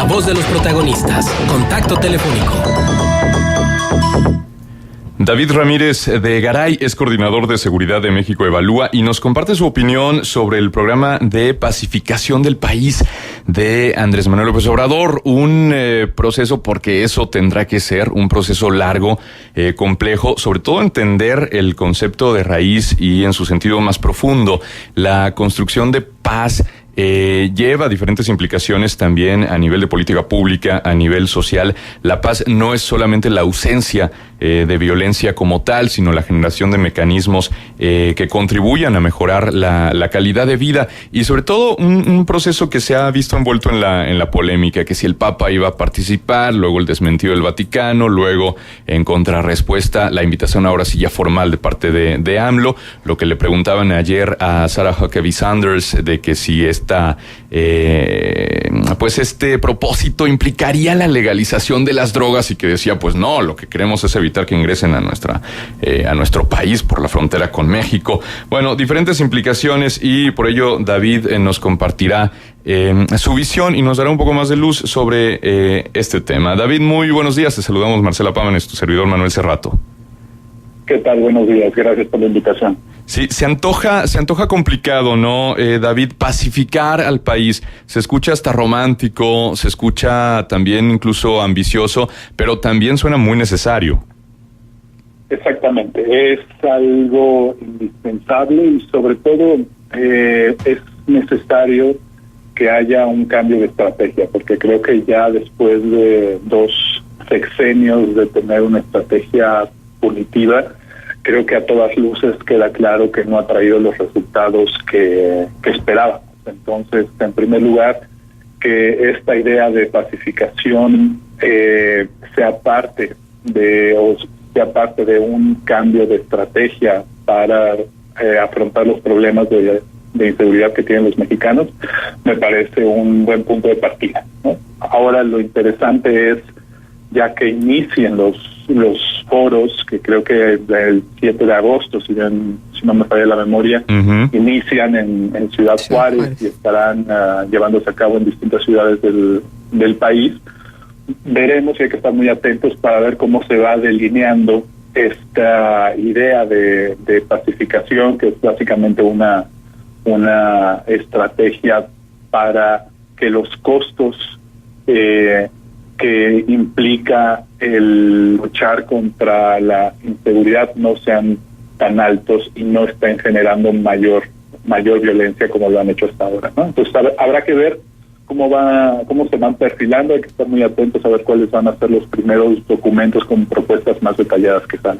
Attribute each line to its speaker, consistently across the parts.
Speaker 1: La voz de los protagonistas. Contacto telefónico.
Speaker 2: David Ramírez de Garay es coordinador de Seguridad de México Evalúa y nos comparte su opinión sobre el programa de pacificación del país de Andrés Manuel López Obrador. Un proceso, porque eso tendrá que ser un proceso largo, complejo, sobre todo entender el concepto de raíz y en su sentido más profundo, la construcción de paz. Lleva diferentes implicaciones también a nivel de política pública, a nivel social. La paz no es solamente la ausencia de violencia como tal, sino la generación de mecanismos que contribuyan a mejorar la calidad de vida y sobre todo un proceso que se ha visto envuelto en la polémica, que si el Papa iba a participar, luego el desmentido del Vaticano, luego en contrarrespuesta la invitación ahora sí ya formal de parte de AMLO, lo que le preguntaban ayer a Sarah Huckabee Sanders de que si este propósito implicaría la legalización de las drogas y que decía, pues no, lo que queremos es evitar que ingresen a nuestro país por la frontera con México. Bueno, diferentes implicaciones y por ello David nos compartirá su visión y nos dará un poco más de luz sobre este tema. David, muy buenos días, te saludamos Marcela Pámanes, tu servidor Manuel Cerrato.
Speaker 3: ¿Qué tal? Buenos días, gracias por la invitación.
Speaker 2: Sí, se antoja complicado, ¿no, David? Pacificar al país. Se escucha hasta romántico, se escucha también incluso ambicioso, pero también suena muy necesario.
Speaker 3: Exactamente, es algo indispensable y sobre todo es necesario que haya un cambio de estrategia, porque creo que ya después de 2 sexenios de tener una estrategia punitiva, creo que a todas luces queda claro que no ha traído los resultados que esperábamos. Entonces, en primer lugar, que esta idea de pacificación sea parte de un cambio de estrategia para afrontar los problemas de inseguridad que tienen los mexicanos, me parece un buen punto de partida, ¿no? Ahora lo interesante es, ya que inicien los foros, que creo que el 7 de agosto, si no me falla la memoria, inician en Ciudad Juárez y estarán llevándose a cabo en distintas ciudades del país. Veremos y hay que estar muy atentos para ver cómo se va delineando esta idea de pacificación, que es básicamente una estrategia para que los costos que implica el luchar contra la inseguridad no sean tan altos y no estén generando mayor violencia como lo han hecho hasta ahora, ¿no? Entonces habrá que ver cómo se van perfilando, hay que estar muy atentos a ver cuáles van a ser los primeros documentos con propuestas más detalladas que salen.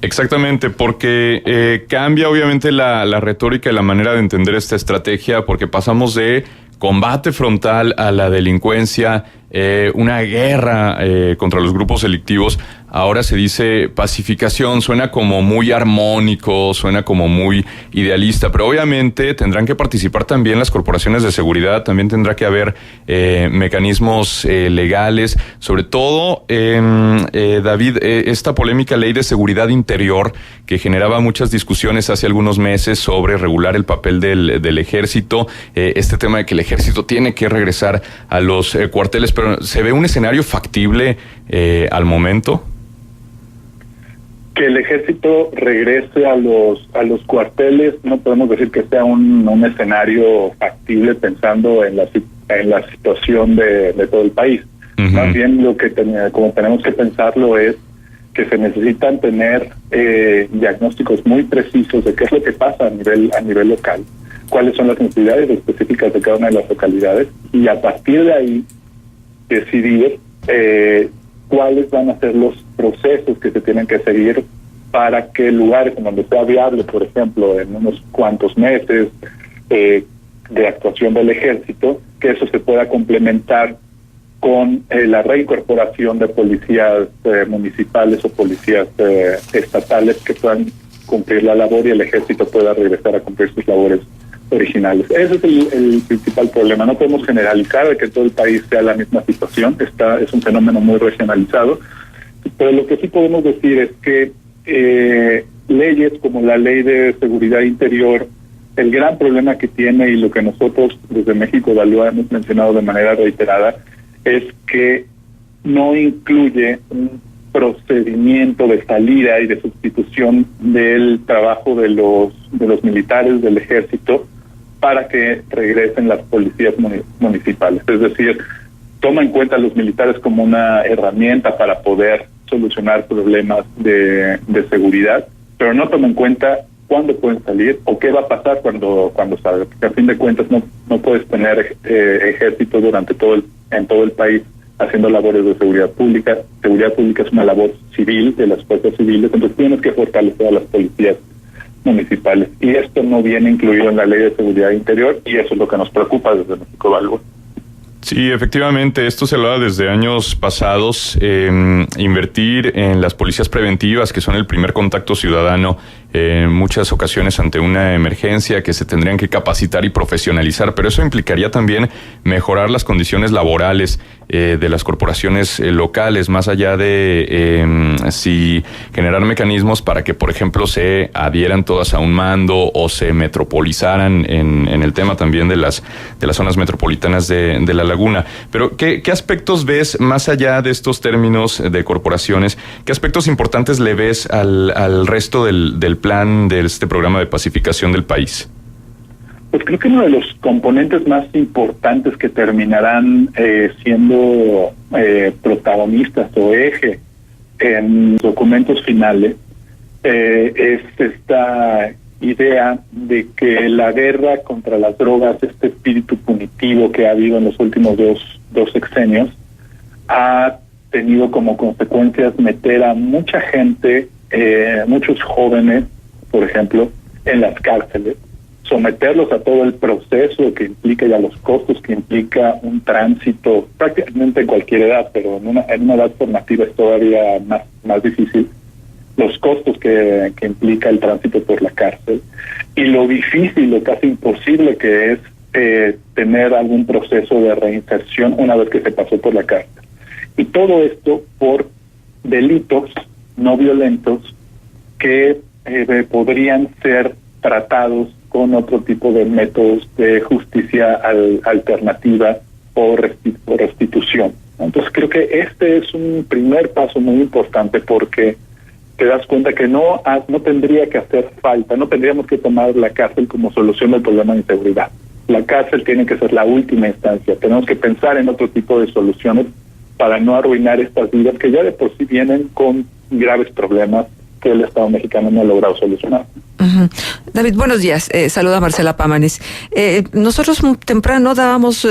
Speaker 2: Exactamente, porque cambia obviamente la retórica y la manera de entender esta estrategia, porque pasamos de combate frontal a la delincuencia, una guerra contra los grupos delictivos. Ahora se dice pacificación, suena como muy armónico, suena como muy idealista, pero obviamente tendrán que participar también las corporaciones de seguridad, también tendrá que haber mecanismos legales, sobre todo, David, esta polémica ley de seguridad interior que generaba muchas discusiones hace algunos meses sobre regular el papel del ejército, este tema de que el ejército tiene que regresar a los cuarteles, pero ¿se ve un escenario factible al momento?
Speaker 3: Que el ejército regrese a los cuarteles, no podemos decir que sea un escenario factible pensando en la situación de todo el país. Más bien lo que como tenemos que pensarlo es que se necesitan tener diagnósticos muy precisos de qué es lo que pasa a nivel local, cuáles son las necesidades específicas de cada una de las localidades y a partir de ahí decidir cuáles van a ser los procesos que se tienen que seguir para que lugares en donde sea viable, por ejemplo, en unos cuantos meses de actuación del ejército, que eso se pueda complementar con la reincorporación de policías municipales o policías estatales que puedan cumplir la labor y el ejército pueda regresar a cumplir sus labores originales. Ese es el principal problema. No podemos generalizar de que todo el país sea la misma situación. Es un fenómeno muy regionalizado, pero lo que sí podemos decir es que leyes como la Ley de Seguridad Interior El gran problema que tiene, y lo que nosotros desde México Evalúa hemos mencionado de manera reiterada, es que no incluye un procedimiento de salida y de sustitución del trabajo de los militares del ejército para que regresen las policías municipales. Es decir, toma en cuenta a los militares como una herramienta para poder solucionar problemas de seguridad, pero no toma en cuenta cuándo pueden salir o qué va a pasar cuando salgan, porque a fin de cuentas no puedes tener ejército en todo el país haciendo labores de seguridad pública. Seguridad pública es una labor civil de las fuerzas civiles, entonces tienes que fortalecer a las policías municipales, y esto no viene incluido en la Ley de Seguridad Interior, y eso es lo que nos preocupa desde México Evalúa.
Speaker 2: Sí, efectivamente, esto se lo da desde años pasados, invertir en las policías preventivas, que son el primer contacto ciudadano en muchas ocasiones ante una emergencia, que se tendrían que capacitar y profesionalizar, pero eso implicaría también mejorar las condiciones laborales de las corporaciones locales, más allá de si generar mecanismos para que, por ejemplo, se adhieran todas a un mando o se metropolizaran en el tema también de las zonas metropolitanas de la laguna. Pero ¿qué aspectos ves, más allá de estos términos de corporaciones, qué aspectos importantes le ves al resto del plan de este programa de pacificación del país?
Speaker 3: Pues creo que uno de los componentes más importantes que terminarán siendo protagonistas o eje en documentos finales es esta idea de que la guerra contra las drogas, este espíritu punitivo que ha habido en los últimos dos sexenios, ha tenido como consecuencias meter a mucha gente, muchos jóvenes, por ejemplo, en las cárceles, someterlos a todo el proceso que implica y a los costos que implica un tránsito prácticamente en cualquier edad, pero en una edad formativa es todavía más difícil, los costos que implica el tránsito por la cárcel, y lo difícil, lo casi imposible que es tener algún proceso de reinserción una vez que se pasó por la cárcel. Y todo esto por delitos no violentos que podrían ser tratados con otro tipo de métodos de justicia alternativa o restitución. Entonces creo que este es un primer paso muy importante, porque te das cuenta que no tendría que hacer falta, no tendríamos que tomar la cárcel como solución del problema de inseguridad. La cárcel tiene que ser la última instancia. Tenemos que pensar en otro tipo de soluciones para no arruinar estas vidas que ya de por sí vienen con graves problemas que el Estado mexicano no ha logrado solucionar.
Speaker 4: Uh-huh. David, buenos días. Saluda Marcela Pámanes. Nosotros temprano dábamos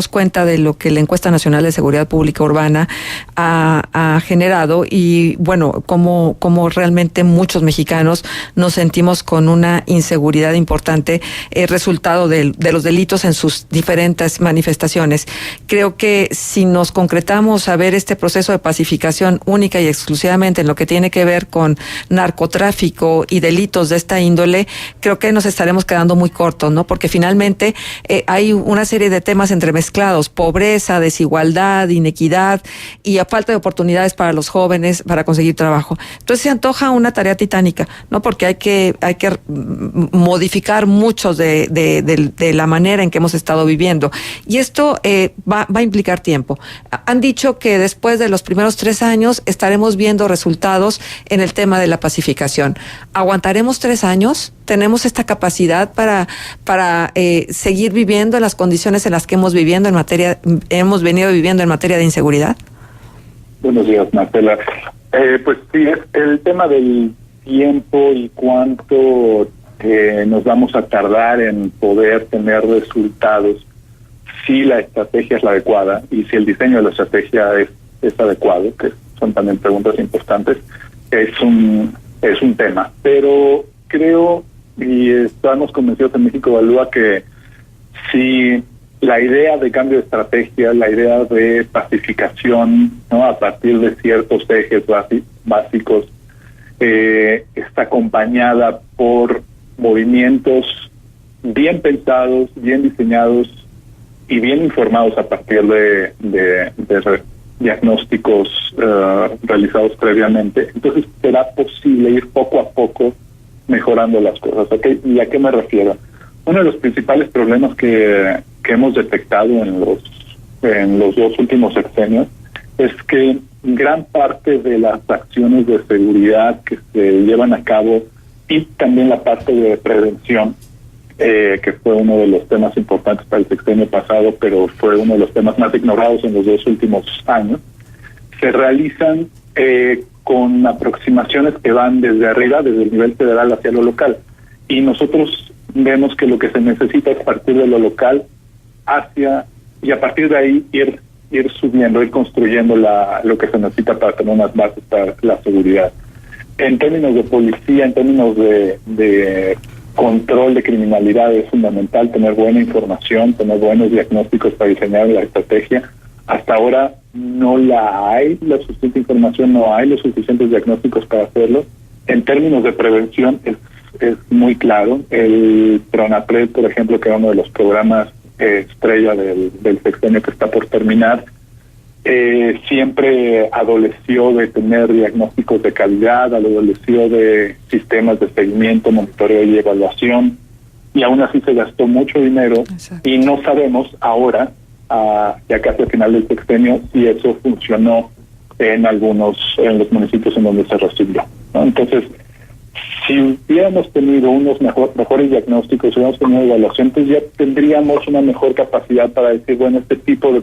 Speaker 4: cuenta de lo que la Encuesta Nacional de Seguridad Pública Urbana ha generado, y bueno, como realmente muchos mexicanos nos sentimos con una inseguridad importante, resultado de los delitos en sus diferentes manifestaciones. Creo que si nos concretamos a ver este proceso de pacificación única y exclusivamente en lo que tiene que ver con narcotráfico y delitos de esta índole, creo que nos estaremos quedando muy cortos, ¿no? Porque finalmente hay una serie de temas entremezclados: pobreza, desigualdad, inequidad y a falta de oportunidades para los jóvenes para conseguir trabajo. Entonces se antoja una tarea titánica, ¿no? Porque hay que modificar muchos de la manera en que hemos estado viviendo, y esto va a implicar tiempo. Han dicho que después de los primeros 3 años estaremos viendo resultados en el tema de la pacificación. ¿Aguantaremos 3 años? ¿Tenemos esta capacidad para seguir viviendo en las condiciones en las que hemos venido viviendo en materia de inseguridad?
Speaker 3: Buenos días, Marcela. Pues sí, es el tema del tiempo y cuánto nos vamos a tardar en poder tener resultados, si la estrategia es la adecuada y si el diseño de la estrategia es adecuado, que son también preguntas importantes. Es un tema, pero creo, y estamos convencidos en México Evalúa, que si la idea de cambio de estrategia, la idea de pacificación, ¿no?, a partir de ciertos ejes básicos, está acompañada por movimientos bien pensados, bien diseñados y bien informados a partir de diagnósticos realizados previamente. Entonces será posible ir poco a poco mejorando las cosas. ¿Y a qué me refiero? Uno de los principales problemas que hemos detectado en los 2 últimos sexenios es que gran parte de las acciones de seguridad que se llevan a cabo y también la parte de prevención, que fue uno de los temas importantes para el sexenio pasado, pero fue uno de los temas más ignorados en los 2 últimos años, se realizan con aproximaciones que van desde arriba, desde el nivel federal hacia lo local. Y nosotros vemos que lo que se necesita es partir de lo local y a partir de ahí ir subiendo, ir construyendo lo que se necesita para tener unas bases para la seguridad. En términos de policía, en términos de control de criminalidad, es fundamental tener buena información, tener buenos diagnósticos para diseñar la estrategia. Hasta ahora no hay la suficiente información, no hay los suficientes diagnósticos para hacerlo. En términos de prevención es muy claro. El PRONAPRED, por ejemplo, que era uno de los programas estrella del sexenio que está por terminar, siempre adoleció de tener diagnósticos de calidad, adoleció de sistemas de seguimiento, monitoreo y evaluación, y aún así se gastó mucho dinero. Exacto. Y no sabemos ahora, ya casi al final del sexenio, si eso funcionó en los municipios en donde se recibió, ¿no? Entonces, si hubiéramos tenido unos mejores diagnósticos, si hubiéramos tenido evaluación, pues ya tendríamos una mejor capacidad para decir, bueno, este tipo de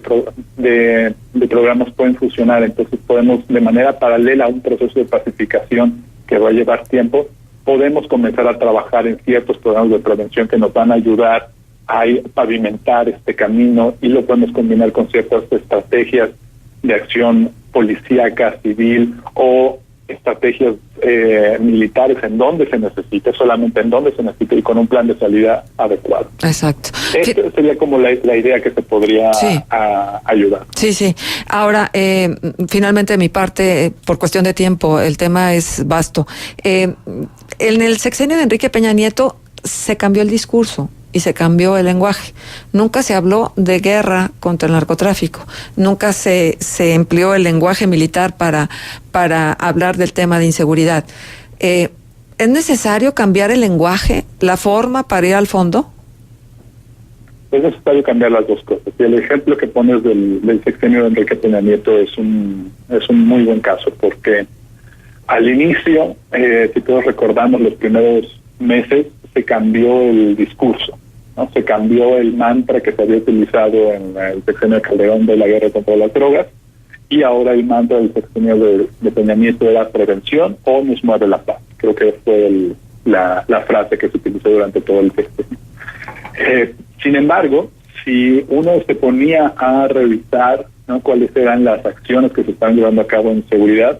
Speaker 3: programas pueden funcionar. Entonces podemos, de manera paralela a un proceso de pacificación que va a llevar tiempo, podemos comenzar a trabajar en ciertos programas de prevención que nos van a ayudar a pavimentar este camino, y lo podemos combinar con ciertas estrategias de acción policíaca, civil, o estrategias militares en donde se necesite, solamente en donde se necesite, y con un plan de salida adecuado.
Speaker 4: Exacto.
Speaker 3: Esta sería como la idea que se podría ayudar.
Speaker 4: Sí. Ahora, finalmente de mi parte, por cuestión de tiempo, el tema es vasto. En el sexenio de Enrique Peña Nieto se cambió el discurso y se cambió el lenguaje. Nunca se habló de guerra contra el narcotráfico. Nunca se empleó el lenguaje militar para hablar del tema de inseguridad. ¿Es necesario cambiar el lenguaje, la forma para ir al fondo?
Speaker 3: Es necesario cambiar las dos cosas. Y el ejemplo que pones del sexenio de Enrique Peña Nieto es un muy buen caso, porque al inicio, si todos recordamos, los primeros meses se cambió el discurso, ¿no? Se cambió el mantra que se había utilizado en el sexenio de Calderón de la guerra contra las drogas, y ahora el mantra del sexenio de Peña Nieto era prevención o nos mueve la paz. Creo que fue la frase que se utilizó durante todo el sexenio. Sin embargo, si uno se ponía a revisar, ¿no?, cuáles eran las acciones que se están llevando a cabo en seguridad,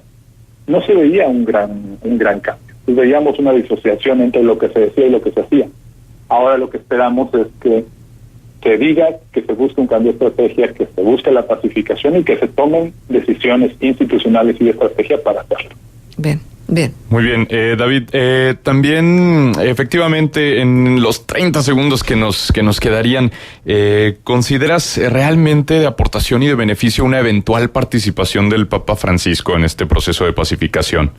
Speaker 3: no se veía un gran cambio. Pues veíamos una disociación entre lo que se decía y lo que se hacía. Ahora lo que esperamos es que se diga que se busque un cambio de estrategia, que se busque la pacificación y que se tomen decisiones institucionales y de estrategia para hacerlo.
Speaker 4: Bien.
Speaker 2: Muy bien, David, también efectivamente en los 30 segundos que nos quedarían, ¿consideras realmente de aportación y de beneficio una eventual participación del Papa Francisco en este proceso de pacificación?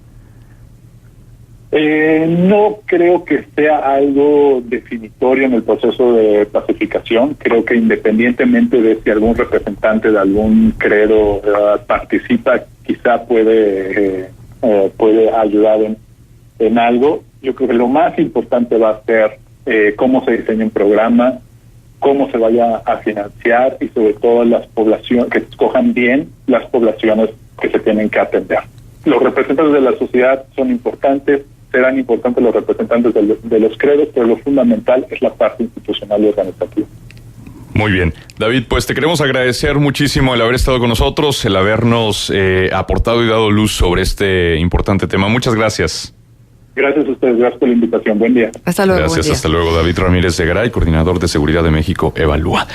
Speaker 3: No creo que sea algo definitorio en el proceso de pacificación. Creo que independientemente de si algún representante de algún credo participa, quizá puede ayudar en algo. Yo creo que lo más importante va a ser cómo se diseña un programa, cómo se vaya a financiar, y sobre todo las poblaciones, que escojan bien las poblaciones que se tienen que atender. Los representantes de la sociedad son importantes, serán importantes los representantes de los credos, pero lo fundamental es la parte institucional y organizativa.
Speaker 2: Muy bien. David, pues te queremos agradecer muchísimo el haber estado con nosotros, el habernos aportado y dado luz sobre este importante tema. Muchas gracias.
Speaker 3: Gracias a ustedes, gracias por la invitación. Buen día.
Speaker 4: Hasta luego.
Speaker 2: Gracias, hasta luego. David Ramírez de Garay, coordinador de Seguridad de México, Evalúa.